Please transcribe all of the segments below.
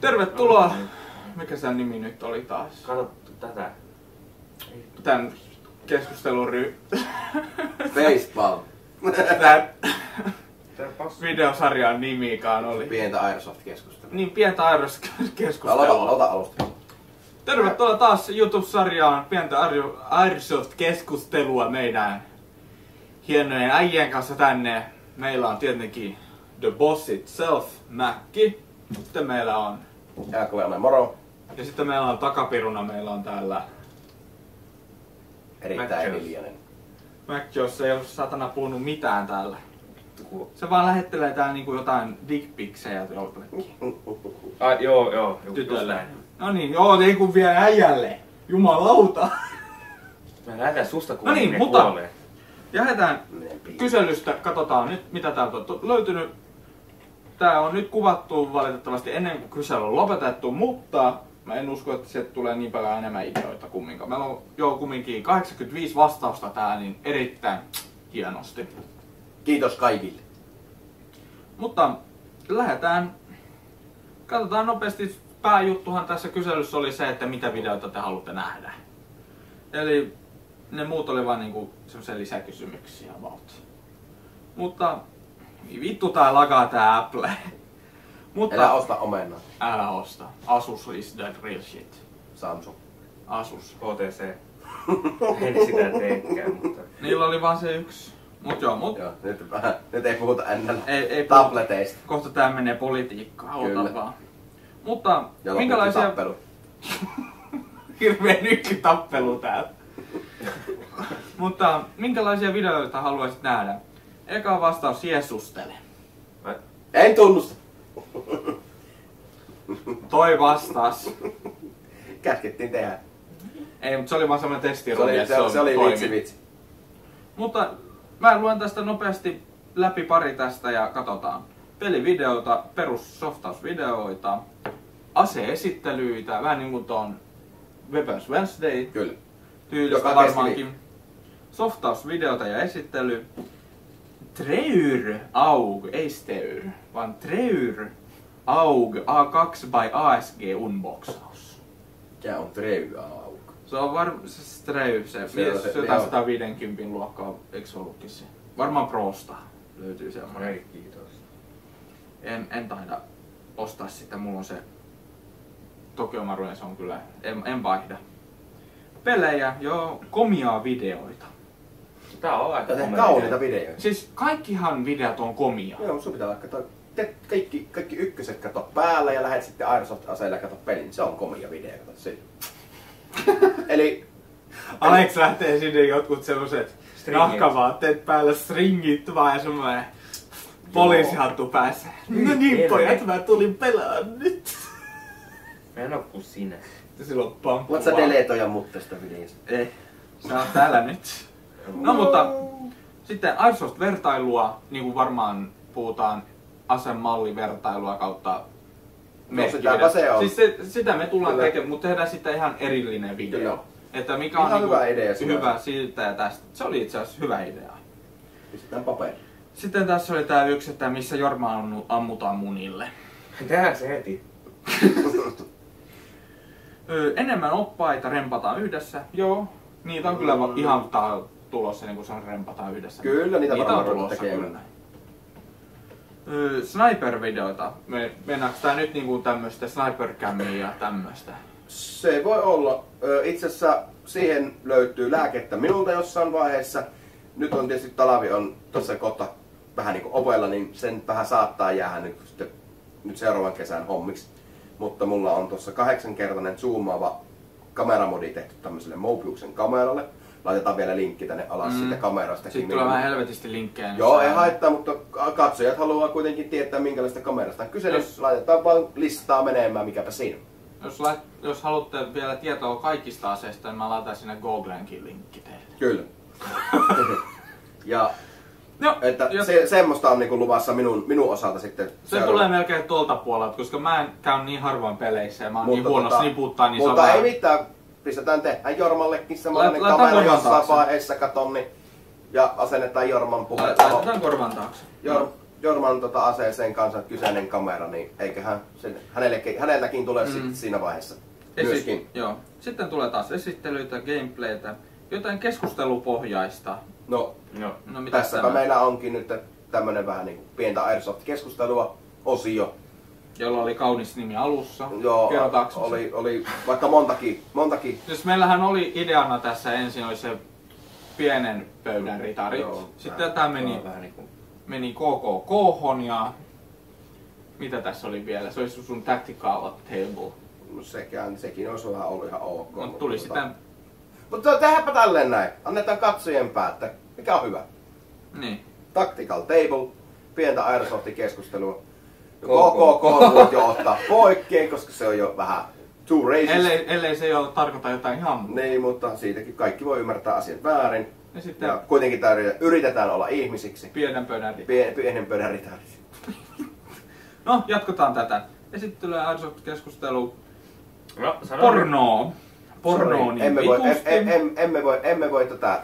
Tervetuloa. Mikä sen nimi nyt oli taas? Kato tätä. Tän keskustelun Baseball. Tän videosarjan nimikaan oli. Pientä Airsoft-keskustelua. Niin, pientä Airsoft-keskustelua. Aloita alusta. Tervetuloa taas YouTube-sarjaan pientä Airsoft-keskustelua meidän hienojen äijien kanssa tänne. Meillä on tietenkin The Boss itself, Mäkki. Sitten meillä on... Jääkovelma, moro. Ja sitten meillä on takapiruna, meillä on täällä... Erittäin hiljainen. Mäkki, jos ei ole satana puhunut mitään täällä. Se vaan lähettelee täällä niinku jotain dickpicsejä jollekin. Joo. Tytölle. No niin, joo, ei kun vielä äijälle. Jumalauta. Mä lähetän susta No niin, mutta kuolee. lähdetään kyselystä. Katsotaan nyt mitä täältä on löytynyt. Tää on nyt kuvattu valitettavasti ennen kuin kysely on lopetettu, mutta mä en usko, että sieltä tulee niin paljon enemmän ideoita kumminkaan. Meillä on jo kumminkin 85 vastausta täällä, niin erittäin hienosti. Kiitos kaikille. Mutta lähdetään. Katsotaan nopeasti. Pääjuttuhan tässä kyselyssä oli se, että mitä videoita te haluatte nähdä. Eli ne muut oli vaan niinku semmoisia lisäkysymyksiä about. Mutta vittu tää lagaa tää Apple. Mutta Älä osta omenaa. älä osta. Asus is the real shit. Samsung. Asus. HTC. En sitä teekään, mutta... Niillä oli vaan se yksi. Joo, nyt ei puhuta NL Ei tableteista. Kohta tää menee politiikkaan, Kyllä. ota vaan. Mutta Ja minkälaisia... tappelu. Hirveä nykkitappelu täällä. Mutta minkälaisia videoita haluaisit nähdä? Eka vastaus Jesustele. En tunnusta. Toi vastas. Käskettiin tehdä. Ei, mutta se oli vaan semmonen testirooli, Se oli vitsi. Mutta mä luen tästä nopeasti läpi pari tästä ja katsotaan. Pelivideoita, perussoftausvideoita, ase-esittelyitä, vähän niin kuin ton Weapons Wednesday Kyllä. tyylistä Joka varmaankin. Softausvideota ja esittely. Treur AUG, ei Steur, vaan Treur AUG A2 by ASG unboxaus. Mikä on Treu AUG? Se on varmaan se Treu, se jotain 150 luokkaa, eikö se ollutkin se? Varmaan Prosta löytyy semmoinen. Ei, kiitos. En taida ostaa sitä, mulla on se Tokyo Maru ja se on kyllä, en vaihda. Pelejä, joo, komiaa videoita. Tää on aika Kauniita videoita. Siis kaikkihan videot on komia. Joo, sun pitää katsoa. Kaikki ykköset kato päällä ja lähet sitten Airsoft-aseella kato pelin. Se on komia video, kato siitä. Eli... Alex lähtee sinne jotkut sellaiset nahkavaatteet päällä, stringit vaan ja semmoinen poliisihattu päässä. No niin pojat, mä tulin pelaan nyt. Mä en oo kuin sinä. Ja silloin pamppu Voit sä deletoja mut tästä videosta? Sä oot täällä nyt. No mutta sitten Airsoft-vertailua, niin kuin varmaan puhutaan asemallivertailua kautta sitäpä se on. Siis sitä me tullaan tekemään, mutta tehdään sitten ihan erillinen video. Kyllä. Että mikä on ihan niinku hyvä idea hyvä siitä ja tästä. Se oli itse asiassa hyvä idea. Pistetään paperi. Sitten tässä oli tää yksi, että missä Jorma ammutaan munille. Tehdään se heti. Enemmän oppaita rempataan yhdessä. Joo, niitä on kyllä ihan tulossa, niin kun se on rempataan yhdessä. Kyllä, niitä varmaan on tulossa tekemään. Sniper-videoita. Mennäänkö tää nyt niinku tämmöstä sniper-cammia ja tämmöstä? Se voi olla. Itse asiassa siihen löytyy lääkettä minulta jossain vaiheessa. Nyt on tietysti Talavi on tuossa kohta vähän niinku ovella, niin sen vähän saattaa jäädä nyt seuraavan kesän hommiksi. Mutta mulla on tuossa 8-kertainen zoomaava kameramodi tehty tämmöiselle Mobiusen kameralle. Laitetaan vielä linkki tänne alas siitä kamerasta. Sitten tulee vähän helvetisti linkkejä. Joo, ei haittaa, mutta katsojat haluaa kuitenkin tietää minkälaista kamerasta on kyse. Laitetaan vaan listaa menemään, mikäpä siinä. Jos haluatte vielä tietoa kaikista aseista, niin mä laitan sinne Googlenkin linkki teille. Kyllä. Ja no, että semmoista on niinku luvassa minun osalta sitten. Se tulee melkein tuolta puolelta, koska mä en käy niin harvoin peleissä ja mä oon niin huono sniputtaa, niin mutta ei mitään. Pistetään tehdään Jormallekin semmoinen kamera jossain vaiheessa katon, niin, ja asennetaan Jorman puheen. Laitetaan korvan taakse. Jorman aseeseen kanssa kyseinen kamera, niin eiköhän häneltäkin tule sitten siinä vaiheessa myöskin. Joo. Sitten tulee taas esittelyitä, gameplaytä, jotain keskustelupohjaista. No mitäs tässäpä meillä onkin nyt tämmönen vähän niinku pientä Airsoft-keskustelua osio. Jolla oli kaunis nimi alussa. Joo, oli vaikka montakin. Siis meillähän oli ideana tässä ensin oli se pienen pöydän ritarit. Joo, sitten tämä meni KKK:hon ja mitä tässä oli vielä? Se olisi sun tactical table. No sekin olisi vähän ollut ihan ok. Mutta tuli sitten... Mutta tehdäänpä tälleen näin. Annetaan katsojien päättää. Mikä on hyvä? Niin. Tactical table, pientä Airsoft-keskustelua. KKK voit jo ottaa poikkeen, koska se on jo vähän too racist. Ellei se jo tarkoita jotain ihan muuta. Niin, mutta siitäkin kaikki voi ymmärtää asiat väärin. Ja sitten ja kuitenkin yritetään olla ihmisiksi. Pienen pöydän ritarit. Pienen pöydän ritarit. No, jatketaan tätä. Ja sitten tulee Airsoft-keskustelu. No, Pornoa niin emme voi tätä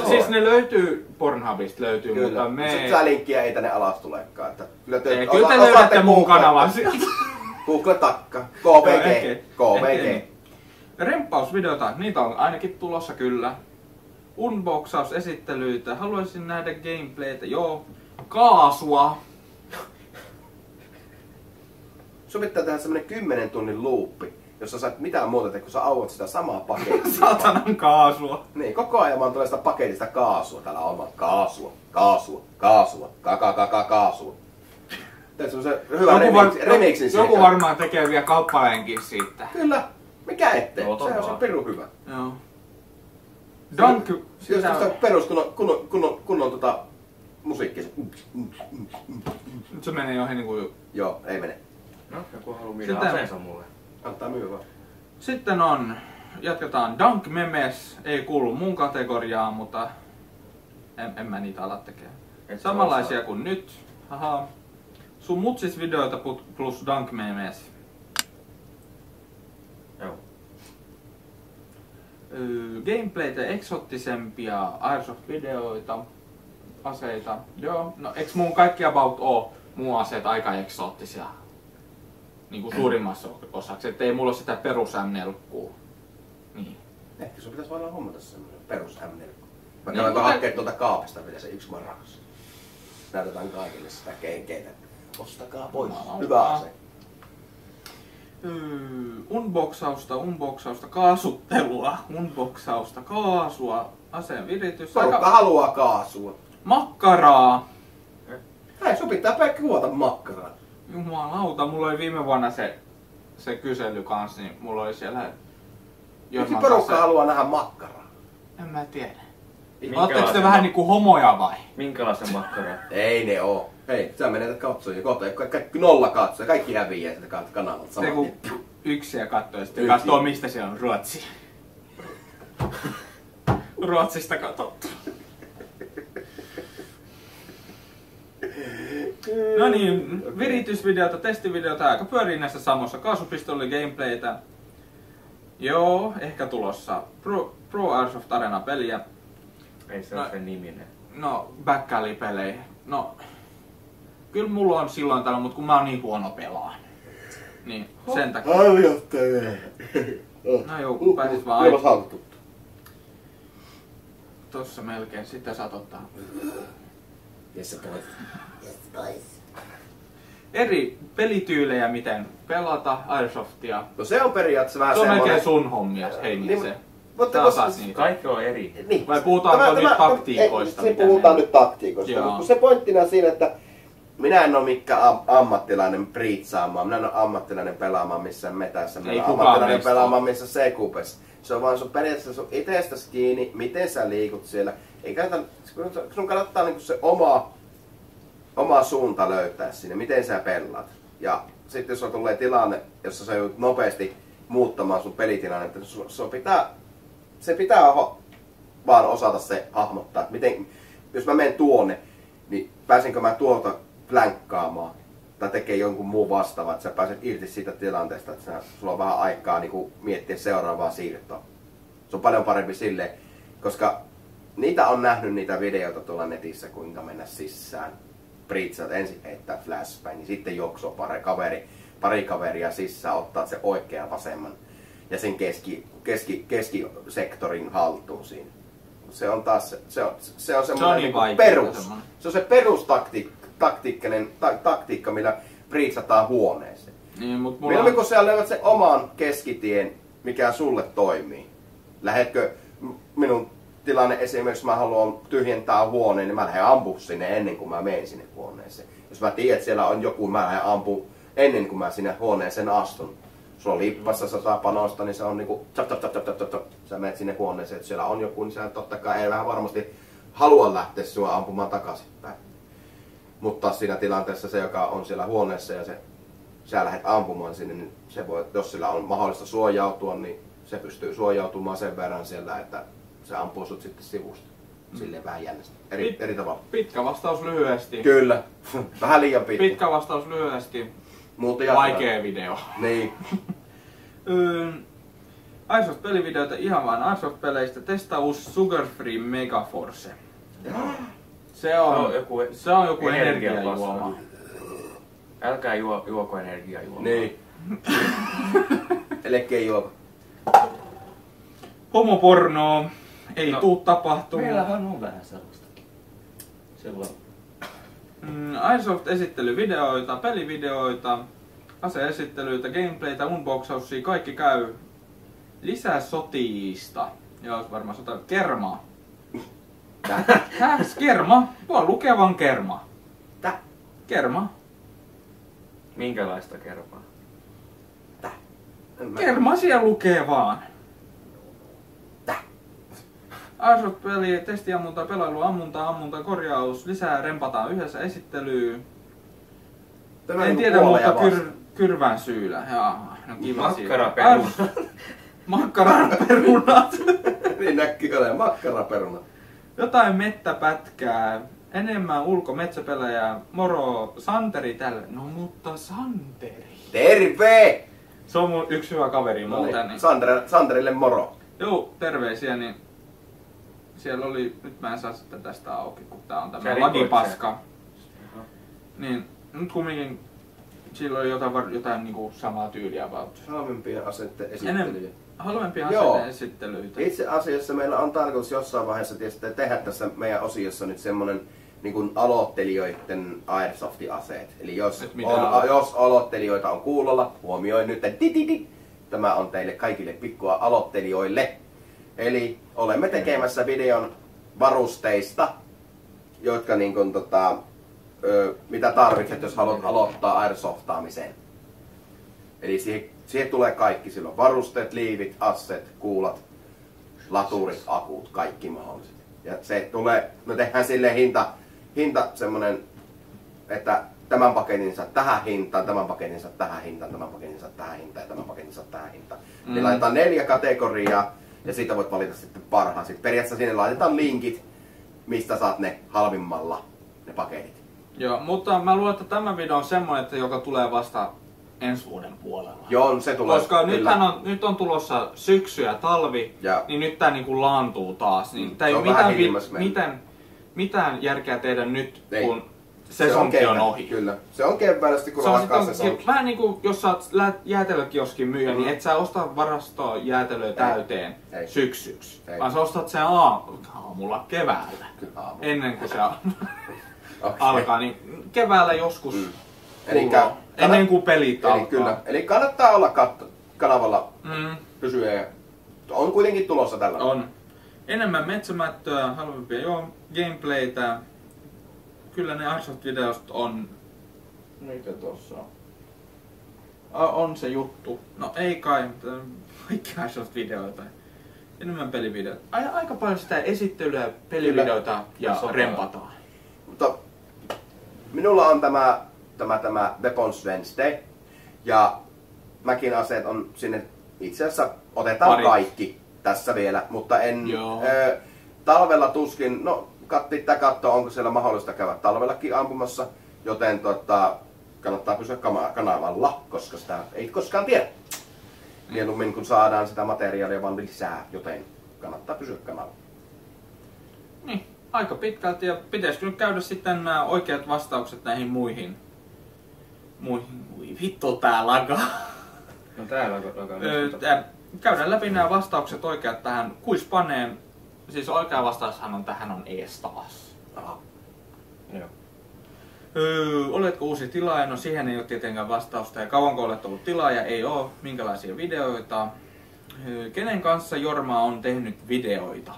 siis ne löytyy Pornhubista kyllä. Mutta me... Sitten tää linkkiä ei tänne alas tulekaan. Että kyllä te löydätte mun kanavan sieltä. Google takka. KVG. Remppausvideota, niitä on ainakin tulossa kyllä. Unboxausesittelyitä, haluaisin nähdä gameplaytä, joo. Kaasua. Sun pitää tehdä semmonen 10 tunnin loopi, jossa sä et mitään muuta tee, kun sä auot sitä samaa pakettia. Satanan kaasua. Niin, koko ajan vaan tulee sitä paketista kaasua. Täällä on vaan kaasua. Teet semmosen hyvän remixin siitä. Joku varmaan tekee vielä kauppaleenkin siitä. Kyllä. Mikä ettei? Se on se pirun hyvä. Joo. Dunk. Jos kunnon musiikki. Nyt se menee jo niinku... Joo, ei mene. No, joku haluaa myydä aseensa mulle. Antaa myydä vaan. Sitten jatketaan Dunk Memes. Ei kuulu mun kategoriaan, mutta en mä niitä ala tekemään. Samanlaisia kuin nyt. Haha. Sun mutsis videoita plus Dunk Memes. Joo. Gameplaytä eksottisempia Airsoft-videoita, aseita. Joo, no eiks mun kaikki about mun aseet aika eksoottisia? Niinku suurimmassa osaksi, ettei mulla ole sitä perus M4. Niin. Ehkä sun pitäis vaan hommata semmonen perus M4. Mä käyn hakkeet tuolta kaapista vielä se 1 marras. Näytetään kaikille sitä kenkeitä. Ostakaa pois. Hyvä ase. Unboxausta, kaasuttelua, kaasua, aseen viritys. Porukka haluaa kaasua. Makkaraa. Hei, sun pitää pelkkä kuvata makkaraa. Jumalauta, mulla oli viime vuonna se kysely kanssa, niin mulla oli siellä... Miksi porukka haluaa nähdä makkaraa? En mä tiedä. Ootteko te vähän niinku homoja vai? Minkälaisen makkaraa? Ei ne oo. Hei, sä menetät katsojia kohta. Kaikki 0 katsoja. Kaikki häviää sieltä kanavalta saman tien. Yksi ja katsoo ja sitten katsoo mistä siellä on Ruotsi. Ruotsista katsottu. No niin, viritysvideota, testivideota, aika pyörii näissä samoissa. Kaasupistoli gameplaytä. Joo, ehkä tulossa. Pro Airsoft Arena peliä. Ei se ole sen niminen. No, backalley-pelejä. No, kyllä mulla on silloin tällä, mutta kun mä oon niin huono pelaa. Niin, sen takia. No joo, pääsis vaan tossa melkein, sitä saat ottaa. Yes, boys. Eri pelityylejä, miten pelata Airsoftia. No se on periaatteessa vähän se on semmoinen... melkein sun hommia, hei se. Mutta kaikki on eri. Niin. Vai puhutaanko nyt taktiikoista? Puhutaan nyt taktiikoista. Kun se pointtina on siinä, että minä en ole mikään ammattilainen priitsaamaan, minä en ole ammattilainen pelaamaan missään metässä, minä en ole ammattilainen pelaamaan missään sekupessa. Se on vaan sun periaatteessa sun itsestäsi kiinni, miten sä liikut siellä. Sun kannattaa niinku se oma suunta löytää sinne, miten sä pelaat. Ja sitten jos on tulee tilanne, jossa sä joudut nopeasti muuttamaan sun pelitilannetta, se pitää vaan osata se hahmottaa, että miten, jos mä menen tuonne, niin pääsenkö mä tuolta flänkkaamaan tai tekee jonkun muun vastaavan, että sä pääset irti siitä tilanteesta, että sulla on vähän aikaa niin miettiä seuraavaa siirtoa. Se on paljon parempi silleen, koska niitä on nähnyt niitä videoita tuolla netissä, kuinka mennä sisään Priitsat ensin heittää flashbangin, sitten juoksuu pari kaveria sisään, ottaa se oikean vasemman ja sen keskisektorin haltuun siinä. Se on taas se on semmoinen niin perus. Se on se perustaktiikka, millä priitsataan huoneeseen. Niin, mutta milloin kun sä löydät sen oman keskitien, mikä sulle toimii. Lähetkö minun tilanne esimerkiksi, mä haluan tyhjentää huoneen, niin mä lähden ampumaan sinne ennen kuin mä menen sinne huoneeseen. Jos mä tiedän, että siellä on joku, mä lähden ampumaan ennen kuin mä sinne huoneeseen astun. Sulla on lippassa 100 panosta, niin se on niinku tap. Sä menet sinne huoneeseen, että siellä on joku, niin sä totta kai ei vähän varmasti halua lähteä sua ampumaan takaisinpäin. Mutta siinä tilanteessa se, joka on siellä huoneessa ja sä lähdet ampumaan sinne, niin se voi, jos sillä on mahdollista suojautua, niin se pystyy suojautumaan sen verran siellä, että se ampuu sut sitten sivusta. Silleen vähän jännästi. Eri tavalla. Pitkä vastaus lyhyesti. Kyllä. Vähän liian pitkä. Pitkä vastaus lyhyesti. Vaikea video. Niin. Airsoft-pelivideoita ihan vain Airsoft-peleistä. Testaus Sugar Free Mega Force. Se on joku energiajuoma. Älkää juoko energiajuomaa. Niin. Ellei juo. Homopornoa ei tuu tapahtumaan. Meillähän on vähän sellaistakin. Airsoft-esittelyvideoita, pelivideoita, aseesittelyitä, gameplaytä, unboxauksia, kaikki käy. Lisää sotiista. Joo, varmaan kermaa. Kerma? Tuo lukee vaan kerma. Kerma. Minkälaista kermaa? Kerma siellä lukee vaan. Airsoft-peli, testiammunta, pelailu, ammunta, korjaus, lisää rempataan yhdessä esittelyä. En tiedä, mutta kyrvän syylä. Jaa, no kiva. Makkaraperunat. Niin näkyy olemaan makkaraperunat. Jotain mettäpätkää. Enemmän metsäpelejä. Moro, Santeri tälle. No mutta Santeri. Terve! Se on mun yksi hyvä kaveri muuten. Niin. Santerille moro. Joo, terveisiä. Niin siellä oli, nyt mä en saa sitten tästä auki, kun tää on tämmönen lagipaska. Niin, nyt kumminkin sillä oli jotain niinku samaa tyyliä about. Halvempia aseiden esittelyjä. Halvempia aseiden esittelyitä. Itse asiassa meillä on tarkoitus jossain vaiheessa tehdä tässä meidän osiossa nyt semmonen niin kuin aloittelijoiden Airsoft-aseet. Eli jos aloittelijoita on kuulolla, huomioi nyt, että tämä on teille kaikille pikkua aloittelijoille. Eli olemme tekemässä videon varusteista, jotka niin kuin, mitä tarvitset, jos haluat aloittaa airsoftaamisen. Eli siihen tulee kaikki. Silloin varusteet, liivit, asset, kuulat, laturit, akut, kaikki mahdolliset. Ja se tulee, me tehdään silleen hinta semmonen, että tämän paketin saa tähän hintaan, tämän paketin saa tähän hintaan, tämän paketin saa tähän hintaan ja tämän paketin saa tähän hintaan. Niin laitetaan 4 kategoriaa ja siitä voit valita sitten parhaan. Sitten periaatteessa sinne laitetaan linkit, mistä saat ne halvimmalla ne paketit. Joo, mutta mä luulen, että tämä video on semmoinen, että joka tulee vasta ensi vuoden puolella. Joo, se tulee. Koska nyt on tulossa syksy ja talvi, niin nyt tää niinku laantuu taas. Niin tää ei ole mitään järkeä tehdä nyt, kun sesonki on ohi. Kyllä. Se on keväällä sitten, kun alkaa sesonki. Vähän niinku, jos sä oot jäätelökioskin myyjä, niin et sä osta varastoa jäätelöä täyteen syksyksi. Vaan sä ostat sen aamulla keväällä. Ennen kuin se alkaa, niin keväällä joskus. Ennen kuin pelit alkaa. Kyllä. Eli kannattaa olla kanavalla pysyä. On kuitenkin tulossa tällä. On. Enemmän metsämättöä, halvempia gameplaytä. Kyllä ne Airsoft-videosta on. Mikä tossa on? On se juttu. No ei kai, mutta kaikki Airsoft-videoita. Enemmän pelivideoita. Aika paljon sitä esittelyä, pelivideoita ja rempataan. Mutta minulla on tämä Weapons Wednesday ja mäkin aseet on sinne itse asiassa otetaan kaikki tässä vielä, mutta en talvella tuskin, no pitää katsoa onko siellä mahdollista käydä talvellakin ampumassa, joten kannattaa pysyä kanavalla, koska sitä ei koskaan tiedä. Mieluummin kun saadaan sitä materiaalia vaan lisää, joten kannattaa pysyä kanavalla. Niin. aika pitkälti. Ja pitäisikö nyt käydä sitten nämä oikeat vastaukset näihin muihin. Voi vittu tää lagaa. No täällä alkaa. Käydään läpi nämä vastaukset oikeat tähän kuispaneen. Siis oikea vastaushan on tähän on ees taas. Aha. Joo. Oletko uusi tilaaja? No siihen ei ole tietenkään vastausta. Ja kauanko olet ollut tilaaja? Ei oo. Minkälaisia videoita? Kenen kanssa Jorma on tehnyt videoita?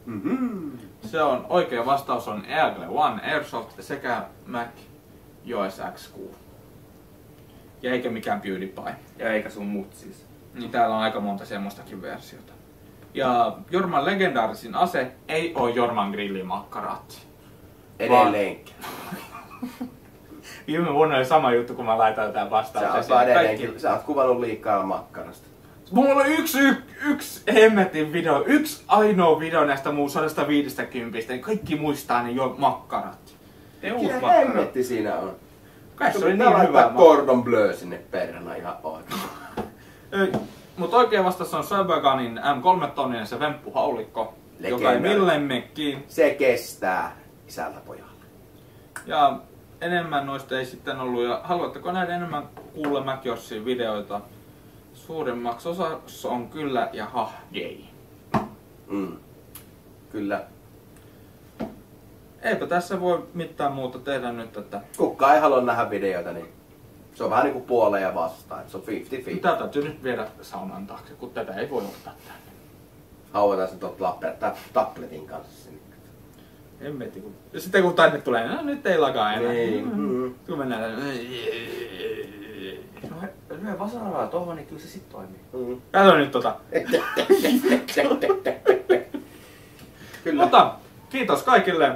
Mm-hmm. Se on oikea vastaus on Eagle One Airsoft sekä Mac OS X6. Ja eikä mikään PewDiePie. Ja eikä sun mut siis. Niin täällä on aika monta semmoistakin versiota. Ja Jorman legendaarisin ase ei oo Jorman grillimakkarat. Edelleenkin. Viime vuonna oli sama juttu, kun mä laitan tää vastauksen. Sä oot kuvannut liikaa makkarasta. Mulla oli yksi hemmetin video, yksi ainoa video näistä mun 150. Kaikki muistaa ne jo makkarat. Mikä hemmetti siinä on? Kai se oli niin hyvä. Cordon bleu sinne perhana ihan oikein. Mut oikea vastaus on Cybergunin M3-tonninen se vemppuhaulikko, joka ei millemmekin. Se kestää isältä pojalle. Ja enemmän noista ei sitten ollut. Ja haluatteko nähdä enemmän kuulla Mäkiossin videoita? Suurimmaksi osa on kyllä ja gay. Kyllä. Eipä tässä voi mitään muuta tehdä nyt, että... Kukaan ei halua nähdä videoita, niin se on vähän niinku puoleen ja vastaan. Se on 50-50. Tätä täytyy nyt viedä saunan taakse, kun tätä ei voi ottaa tänne. Hauvataan sen tuolta tabletin kanssa sinne. Hemmetti, kun... Ja sitten kun tänne tulee, no nyt ei lakaa enää. Niin. Kun mennään... Lyö vasaraa tohon, niin kyllä se sit toimii. Kato nyt tota. Kyllä. Mutta kiitos kaikille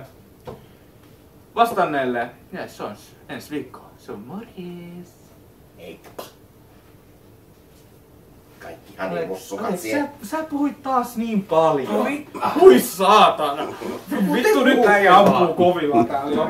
vastanneille. Ja se on ensi viikkoa. Se on morjes. Heippa. Kaikki hanimussukat siellä. Sä puhuit taas niin paljon. No, Hui saatana. Vittu nyt ei ampuu kovilla täällä.